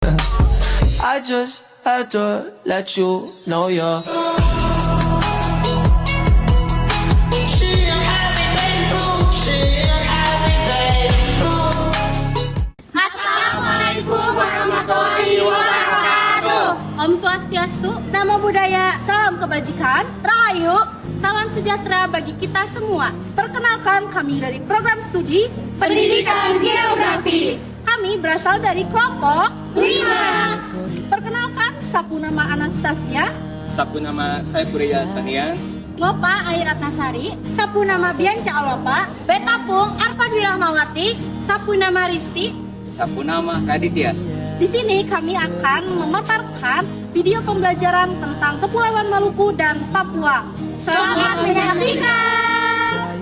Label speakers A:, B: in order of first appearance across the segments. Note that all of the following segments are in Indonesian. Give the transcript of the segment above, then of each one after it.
A: I just had to let you know you're
B: Assalamualaikum warahmatullahi wabarakatuh. Om Swastiastu, Namo Buddhaya, salam kebajikan, Rahayu, salam sejahtera bagi kita semua. Perkenalkan, kami dari program studi Pendidikan Geografi. Kami berasal dari kelompok 5. Perkenalkan, sapu nama Anastasia,
C: Sapu nama saya Purya Sanian.
B: Lopa Airat Nasari, sapu nama Bianca Alopa, Betapung Arpad Wirahmawati, sapu nama Risti.
C: Sapu nama Raditya.
B: Di sini kami akan memaparkan video pembelajaran tentang Kepulauan Maluku dan Papua. Selamat menyaksikan.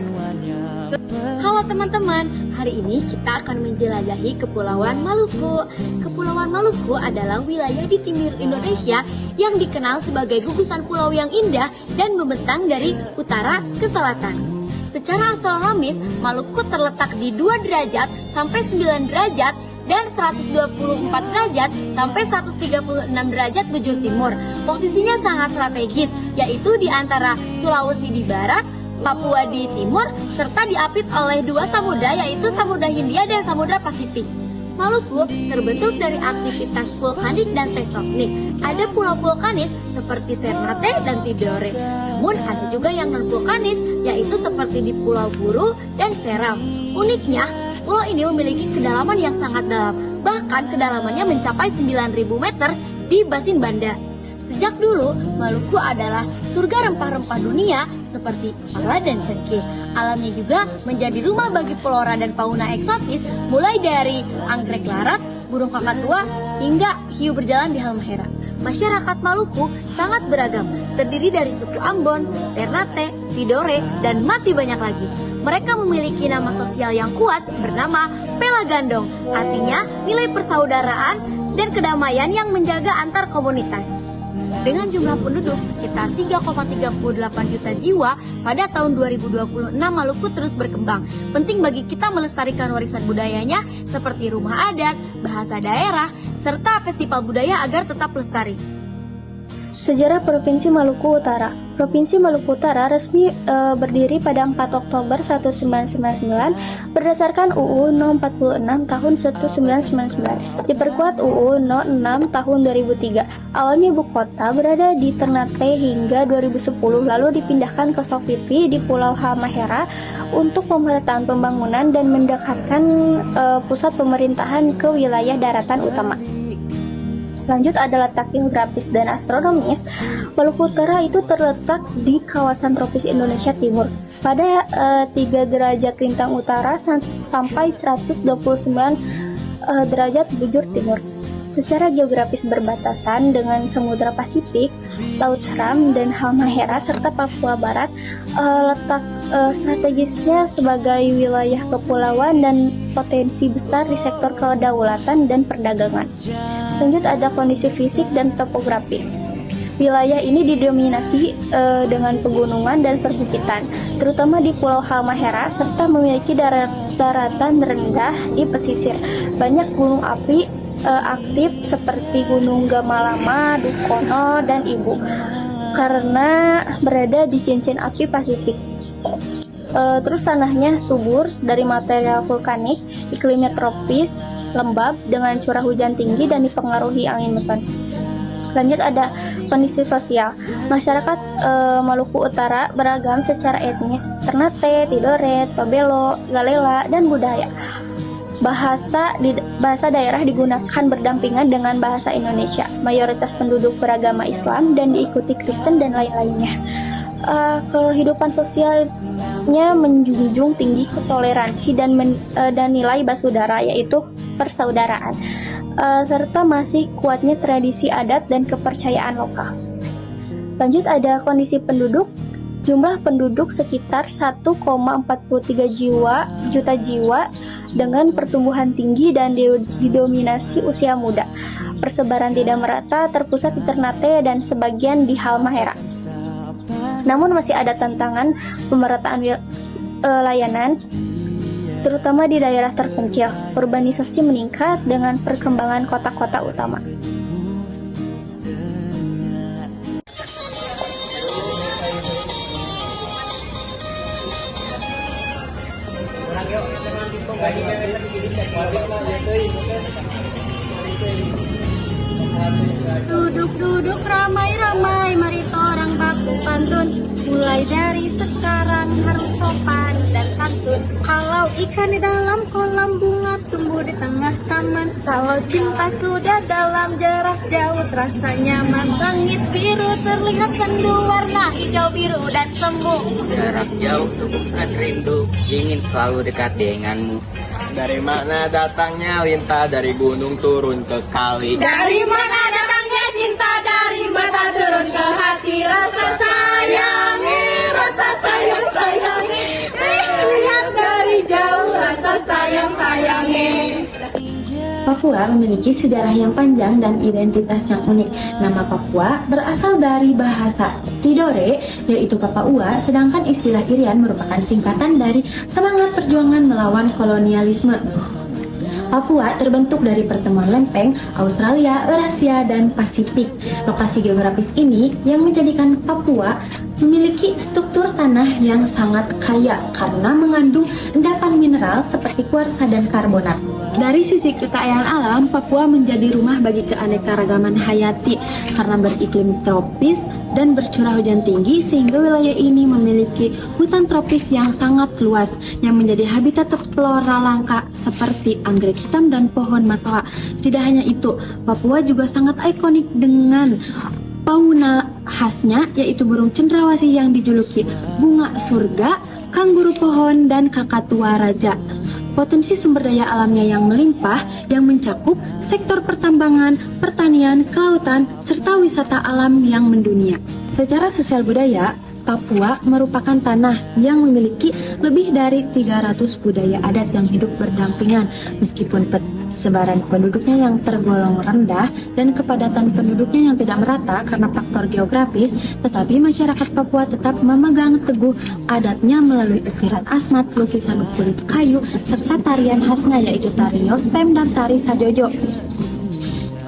D: Halo teman-teman, hari ini kita akan menjelajahi Kepulauan Maluku. Kepulauan Maluku adalah wilayah di timur Indonesia yang dikenal sebagai gugusan pulau yang indah dan membentang dari utara ke selatan. Secara astronomis, Maluku terletak di 2 derajat sampai 9 derajat dan 124 derajat sampai 136 derajat bujur timur. Posisinya sangat strategis, yaitu di antara Sulawesi di barat, Papua di timur, serta diapit oleh 2 samudra, yaitu Samudra Hindia dan Samudra Pasifik. Maluku terbentuk dari aktivitas vulkanik dan tektonik. Ada pulau vulkanis seperti Ternate dan Tidore. Namun ada juga yang non-vulkanis, yaitu seperti di Pulau Buru dan Seram. Uniknya, pulau ini memiliki kedalaman yang sangat dalam. Bahkan kedalamannya mencapai 9.000 meter di Basin Banda. Sejak dulu, Maluku adalah surga rempah-rempah dunia seperti pala dan cengkeh. Alamnya juga menjadi rumah bagi flora dan fauna eksotis, mulai dari anggrek larat, burung kakatua, hingga hiu berjalan di Halmahera. Masyarakat Maluku sangat beragam, terdiri dari suku Ambon, Ternate, Tidore, dan masih banyak lagi. Mereka memiliki nama sosial yang kuat bernama Pelagandong, artinya nilai persaudaraan dan kedamaian yang menjaga antar komunitas. Dengan jumlah penduduk sekitar 3,38 juta jiwa, pada tahun 2026 Maluku terus berkembang. Penting bagi kita melestarikan warisan budayanya seperti rumah adat, bahasa daerah, serta festival budaya agar tetap lestari.
E: Sejarah Provinsi Maluku Utara. Provinsi Maluku Utara resmi berdiri pada 4 Oktober 1999 berdasarkan UU No. 46 tahun 1999, diperkuat UU No. 6 tahun 2003. Awalnya ibu kota berada di Ternate hingga 2010, lalu dipindahkan ke Sovivi di Pulau Halmahera untuk pemerataan pembangunan dan mendekatkan pusat pemerintahan ke wilayah daratan utama. Lanjut ada letak geografis dan astronomis. Maluku Utara itu terletak di kawasan tropis Indonesia Timur pada 3 derajat lintang utara sampai 129 derajat bujur timur. Secara geografis berbatasan dengan Samudra Pasifik, Laut Seram, dan Halmahera serta Papua Barat. Letak strategisnya sebagai wilayah kepulauan dan potensi besar di sektor kedaulatan dan perdagangan. Lanjut ada kondisi fisik dan topografi. Wilayah ini didominasi dengan pegunungan dan perbukitan, terutama di Pulau Halmahera, serta memiliki daratan rendah di pesisir. Banyak gunung api aktif seperti Gunung Gamalama, Dukono, dan Ibu karena berada di cincin api Pasifik. Terus tanahnya subur dari material vulkanik, iklimnya tropis, lembab dengan curah hujan tinggi dan dipengaruhi angin muson. Lanjut ada kondisi sosial. Masyarakat Maluku Utara beragam secara etnis, Ternate, Tidore, Tobelo, Galela, dan budaya. Bahasa daerah digunakan berdampingan dengan bahasa Indonesia. Mayoritas penduduk beragama Islam dan diikuti Kristen dan lain-lainnya. Kehidupan sosialnya menjunjung tinggi toleransi dan nilai basudara, yaitu persaudaraan, serta masih kuatnya tradisi adat dan kepercayaan lokal. Lanjut ada kondisi penduduk. Jumlah penduduk sekitar 1,43 juta jiwa dengan pertumbuhan tinggi dan didominasi usia muda. Persebaran tidak merata, terpusat di Ternate dan sebagian di Halmahera. Namun masih ada tantangan pemerataan layanan terutama di daerah terpencil. Urbanisasi meningkat dengan perkembangan kota-kota utama.
B: Duduk-duduk ramai-ramai, mari torang baku pantun. Mulai dari sekarang harus sopan dan santun. Kalau ikan di dalam kolam bunga tumbuh di tengah taman. Kalau cinta sudah dalam jarak jauh terasa nyaman. Langit biru terlihat sendu, warna hijau biru dan semu.
C: Jarak jauh tumbuhkan rindu, ingin selalu dekat denganmu. Dari mana datangnya lintah, dari gunung turun ke kali.
B: Dari mana datangnya cinta, dari mata turun ke hati. Rasa sayangi, rasa sayang-sayangi. Lihat dari jauh, rasa sayang-sayangi.
D: Papua memiliki sejarah yang panjang dan identitas yang unik. Nama Papua berasal dari bahasa Tidore, yaitu Papua, sedangkan istilah Irian merupakan singkatan dari semangat perjuangan melawan kolonialisme. Papua terbentuk dari pertemuan lempeng Australia, Eurasia, dan Pasifik. Lokasi geografis ini yang menjadikan Papua memiliki struktur tanah yang sangat kaya karena mengandung endapan mineral seperti kuarsa dan karbonat. Dari sisi kekayaan alam, Papua menjadi rumah bagi keanekaragaman hayati karena beriklim tropis dan bercurah hujan tinggi sehingga wilayah ini memiliki hutan tropis yang sangat luas yang menjadi habitat flora langka seperti anggrek hitam dan pohon matoa. Tidak hanya itu, Papua juga sangat ikonik dengan fauna khasnya yaitu burung cendrawasih yang dijuluki bunga surga, kanguru pohon, dan kakatua raja. Potensi sumber daya alamnya yang melimpah yang mencakup sektor pertambangan, pertanian, kelautan, serta wisata alam yang mendunia. Secara sosial budaya, Papua merupakan tanah yang memiliki lebih dari 300 budaya adat yang hidup berdampingan. Meskipun sebaran penduduknya yang tergolong rendah dan kepadatan penduduknya yang tidak merata karena faktor geografis, tetapi masyarakat Papua tetap memegang teguh adatnya melalui ukiran asmat, lukisan kulit kayu, serta tarian khasnya yaitu tari Yospem dan tari Sajojo.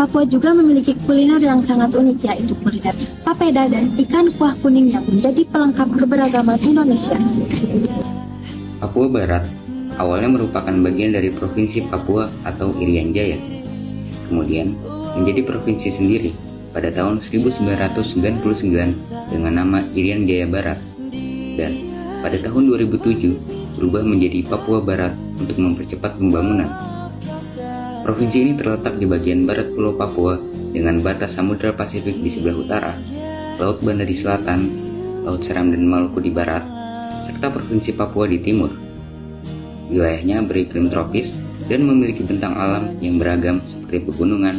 D: Papua juga memiliki kuliner yang sangat unik yaitu kuliner papeda dan ikan kuah kuning yang menjadi pelengkap keberagaman Indonesia.
F: Papua Barat awalnya merupakan bagian dari Provinsi Papua atau Irian Jaya. Kemudian menjadi provinsi sendiri pada tahun 1999 dengan nama Irian Jaya Barat. Dan pada tahun 2007 berubah menjadi Papua Barat untuk mempercepat pembangunan. Provinsi ini terletak di bagian barat Pulau Papua dengan batas Samudra Pasifik di sebelah utara, Laut Banda di selatan, Laut Seram dan Maluku di barat, serta Provinsi Papua di timur. Wilayahnya beriklim tropis dan memiliki bentang alam yang beragam seperti pegunungan,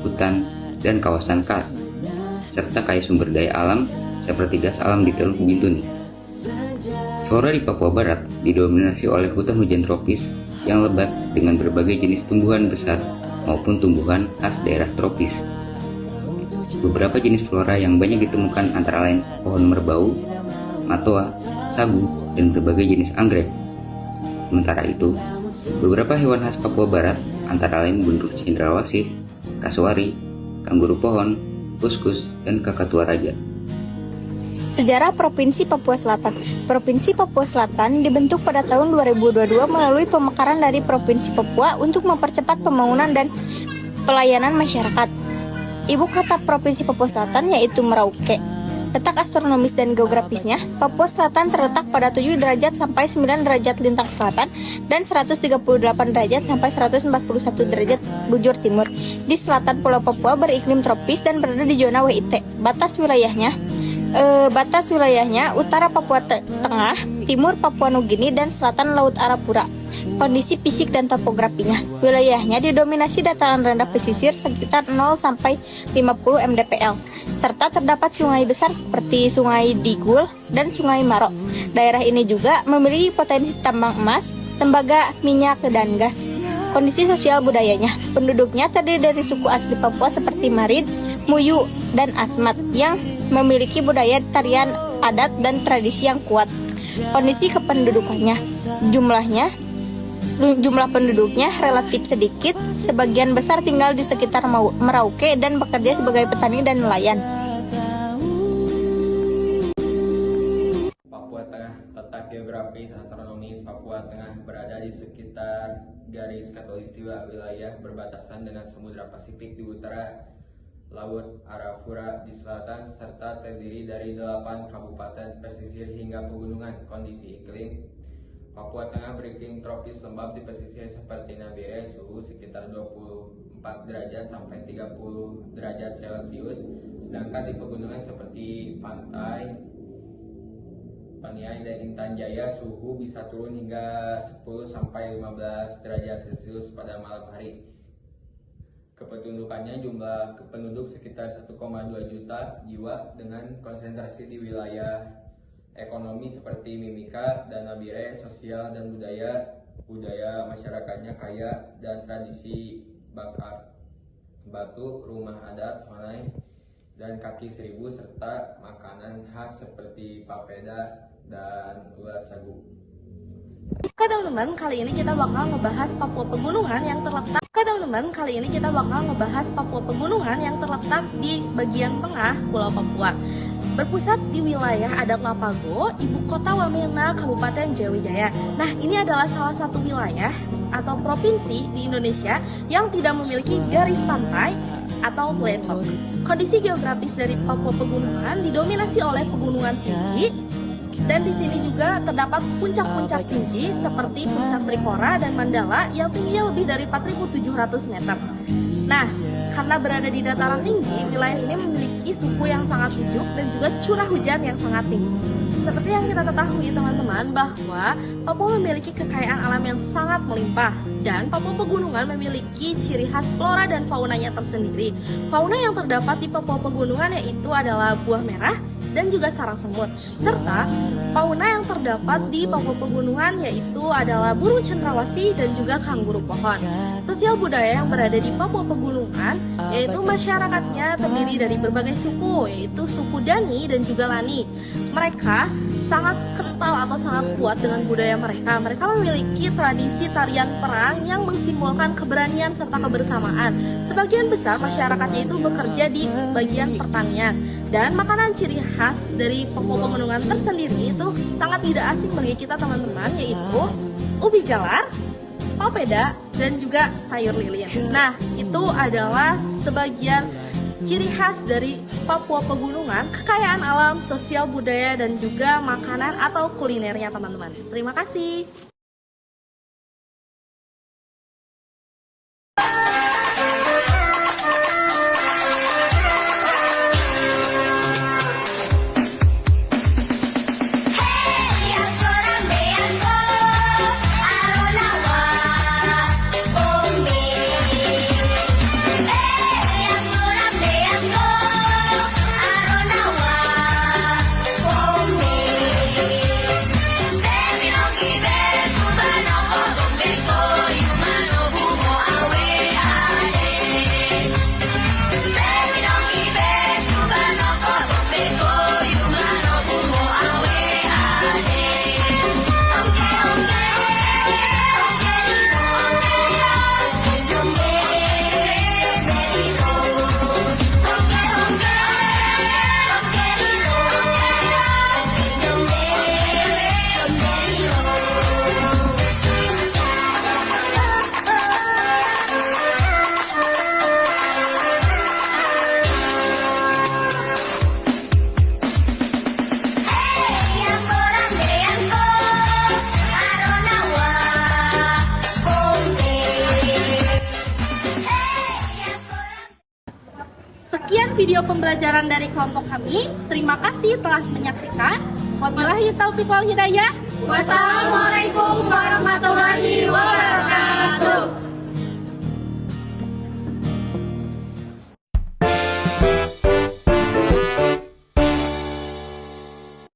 F: hutan, dan kawasan kars, serta kaya sumber daya alam seperti gas alam di Teluk Bintuni. Flora di Papua Barat didominasi oleh hutan hujan tropis yang lebat dengan berbagai jenis tumbuhan besar maupun tumbuhan khas daerah tropis. Beberapa jenis flora yang banyak ditemukan antara lain pohon merbau, matoa, sagu, dan berbagai jenis anggrek. Sementara itu, beberapa hewan khas Papua Barat antara lain bundur cendrawasih, kasuari, kanguru pohon, kuskus, dan kakatua raja.
D: Sejarah Provinsi Papua Selatan. Provinsi Papua Selatan dibentuk pada tahun 2022 melalui pemekaran dari Provinsi Papua untuk mempercepat pembangunan dan pelayanan masyarakat. Ibu kota Provinsi Papua Selatan yaitu Merauke. Letak astronomis dan geografisnya, Papua Selatan terletak pada 7 derajat sampai 9 derajat lintang selatan dan 138 derajat sampai 141 derajat bujur timur. Di selatan Pulau Papua beriklim tropis dan berada di zona WIT. Batas wilayahnya utara Papua Tengah, timur Papua Nugini, dan selatan Laut Arafura. Kondisi fisik dan topografinya, wilayahnya didominasi dataran rendah pesisir sekitar 0 sampai 50 mdpl, serta terdapat sungai besar seperti Sungai Digul dan Sungai Maro. Daerah ini juga memiliki potensi tambang emas, tembaga, minyak, dan gas. Kondisi sosial budayanya, penduduknya terdiri dari suku asli Papua seperti Marid, Muyu, dan Asmat yang memiliki budaya tarian adat dan tradisi yang kuat. Kondisi kependudukannya, jumlahnya
G: Jumlah penduduknya relatif sedikit, sebagian besar tinggal di sekitar Merauke dan bekerja sebagai petani dan nelayan.
C: Papua Tengah. Letak geografis astronomis Papua Tengah berada di sekitar garis khatulistiwa wilayah berbatasan dengan Samudra Pasifik di utara, Laut Arafura di selatan, serta terdiri dari 8 kabupaten pesisir hingga pegunungan. Kondisi iklim Papua Tengah beriklim tropis lembab di pesisir seperti Nabire, suhu sekitar 24 derajat sampai 30 derajat Celcius, sedangkan di pegunungan seperti Pantai, Paniai dan Intan Jaya, suhu bisa turun hingga 10 sampai 15 derajat Celcius pada malam hari. Kependudukannya jumlah penduduk sekitar 1,2 juta jiwa dengan konsentrasi di wilayah ekonomi seperti Mimika dan Nabire. Sosial dan budaya masyarakatnya kaya dan tradisi bakar batu, rumah adat, honai, dan kaki seribu, serta makanan khas seperti papeda dan ulat sagu.
B: Oke teman-teman, kali ini kita bakal ngebahas Papua Pegunungan yang terletak di bagian tengah Pulau Papua. Berpusat di wilayah adat Lapago, ibu kota Wamena, Kabupaten Jayawijaya. Nah, ini adalah salah satu wilayah atau provinsi di Indonesia yang tidak memiliki garis pantai atau landlock. Kondisi geografis dari Papua Pegunungan didominasi oleh pegunungan tinggi, dan di sini juga terdapat puncak-puncak tinggi seperti Puncak Trikora dan Mandala yang tingginya lebih dari 4.700 meter. Nah, karena berada di dataran tinggi, wilayah ini memiliki suhu yang sangat sejuk dan juga curah hujan yang sangat tinggi. Seperti yang kita ketahui teman-teman, bahwa Papua memiliki kekayaan alam yang sangat melimpah, dan Papua Pegunungan memiliki ciri khas flora dan faunanya tersendiri. Fauna yang terdapat di Papua Pegunungan yaitu adalah buah merah dan juga sarang semut, serta fauna yang terdapat di Papua Pegunungan yaitu adalah burung cendrawasih dan juga kanguru pohon. Sosial budaya yang berada di Papua Pegunungan yaitu masyarakatnya terdiri dari berbagai suku, yaitu suku Dani dan juga Lani. Mereka sangat kental atau sangat kuat dengan budaya mereka. Mereka memiliki tradisi tarian perang yang mensimbolkan keberanian serta kebersamaan. Sebagian besar masyarakatnya itu bekerja di bagian pertanian. Dan makanan ciri khas dari Papua Pegunungan tersendiri itu sangat tidak asing bagi kita teman-teman, yaitu ubi jalar, papeda, dan juga sayur lilin. Nah, itu adalah sebagian ciri khas dari Papua Pegunungan, kekayaan alam, sosial budaya, dan juga makanan atau kulinernya teman-teman. Terima kasih. Sekian video pembelajaran dari kelompok kami. Terima kasih telah menyaksikan. Wabillahi taufiq wal hidayah. Wassalamualaikum warahmatullahi wabarakatuh.